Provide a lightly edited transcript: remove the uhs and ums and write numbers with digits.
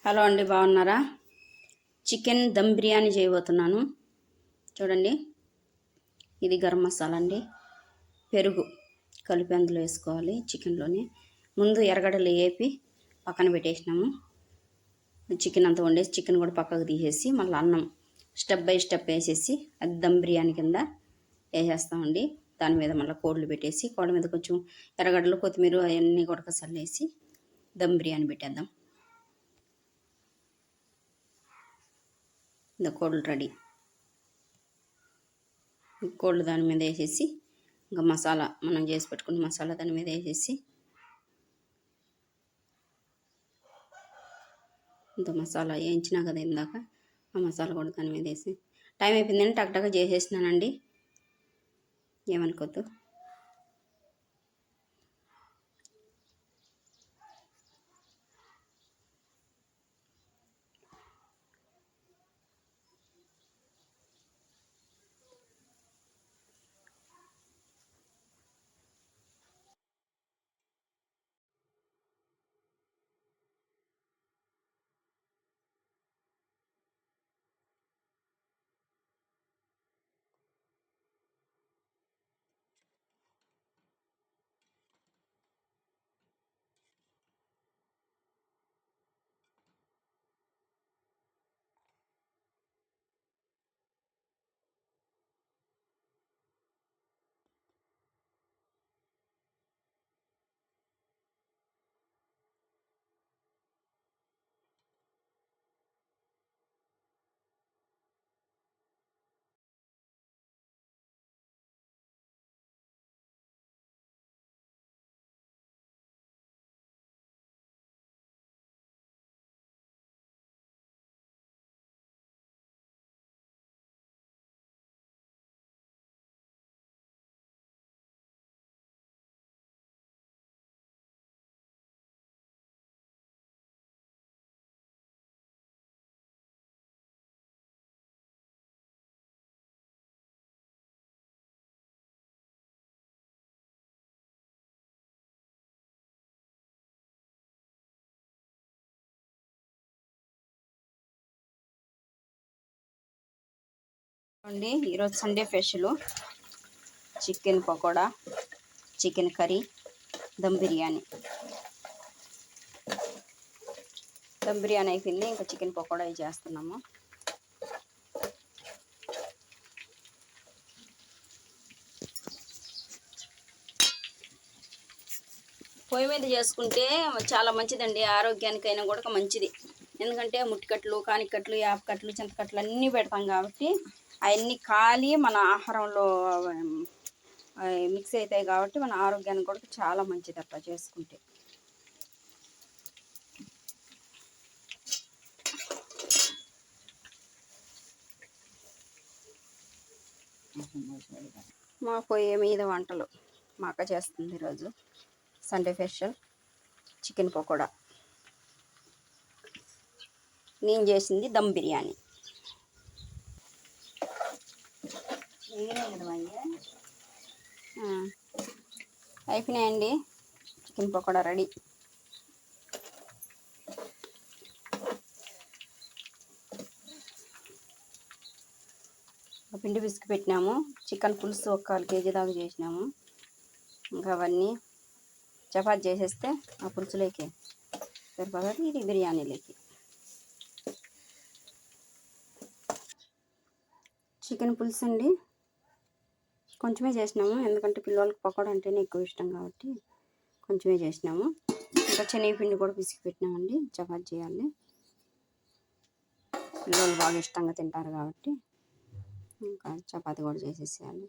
Hello అండి, బాగున్నారా? Chicken dum biryani చేయబోతున్నాను. చూడండి, ఇది గరం మసాలా అండి. పెరుగు కలిపి అందులో వేసుకోవాలి. చికెన్లోని ముందు ఎర్రగడ్డలు వేపి పక్కన పెట్టేసినాము. చికెన్ అంతా వండేసి చికెన్ కూడా పక్కకు తీసేసి మళ్ళీ అన్నం స్టెప్ బై స్టెప్ వేసేసి అది దమ్ బిర్యానీ కింద వేసేస్తామండి. దాని మీద మళ్ళీ కోళ్ళు పెట్టేసి కోళ్ళ మీద కొంచెం ఎర్రగడ్డలు కొత్తిమీర అవన్నీ కూడా చల్లేసి దమ్ బిర్యానీ పెట్టేద్దాం. இந்த కోళ్ళు రెడీ. కోళ్ళు దాని మీద వేసేసి ఇంకా మసాలా మనం చేసి పెట్టుకున్న మసాలా దాని మీద వేసేసి ఇంత మసాలా వేయించినా కదా ఇందాక, ఆ మసాలా కూడా దాని మీద వేసి టైం అయిపోయిందని టక్ చేసేసినానండి, ఏమనుకోద్దు. అండి, ఈరోజు Sunday special chicken pakoda, chicken curry, dum biryani. Dum biryani అయిపోయింది, ఇంకా చికెన్ పకోడా చేస్తున్నాము. పొయ్యి మీద చేసుకుంటే చాలా మంచిదండి, ఆరోగ్యానికైనా కూడా మంచిది. ఎందుకంటే ముట్టికట్లు, కానికట్లు, యాపకట్లు, చింతకట్లు అన్నీ పెడతాం కాబట్టి అవన్నీ కాలి మన ఆహారంలో మిక్స్ అవుతాయి కాబట్టి మన ఆరోగ్యానికి కూడా చాలా మంచిది అట్లా చేసుకుంటే. మా పొయ్యి మీద వంటలు మా అక్క చేస్తుంది ఈరోజు. సండే స్పెషల్ చికెన్ పకోడా, నేను చేసింది దమ్ బిర్యానీ. అయిపోయినాయండి, చికెన్ పకోడా రెడీ. పిండి పిసికి పెట్టినాము. చికెన్ పులుసు 1/4 kg దాకా చేసినాము. ఇంకా అవన్నీ చపాతి చేసేస్తే ఆ పులుసులోకి సరిపోతుంది. ఇది బిర్యానీలోకి. చికెన్ పులుసు అండి కొంచెమే చేసినాము, ఎందుకంటే పిల్లలకి పకోడా అంటేనే ఎక్కువ ఇష్టం కాబట్టి కొంచెమే చేసినాము. ఇంకా శనగపిండి కూడా పిసికి పెట్టినామండి, చపాతి చేయాలి. పిల్లలు బాగా ఇష్టంగా తింటారు కాబట్టి ఇంకా చపాతి కూడా చేసేసేయాలి.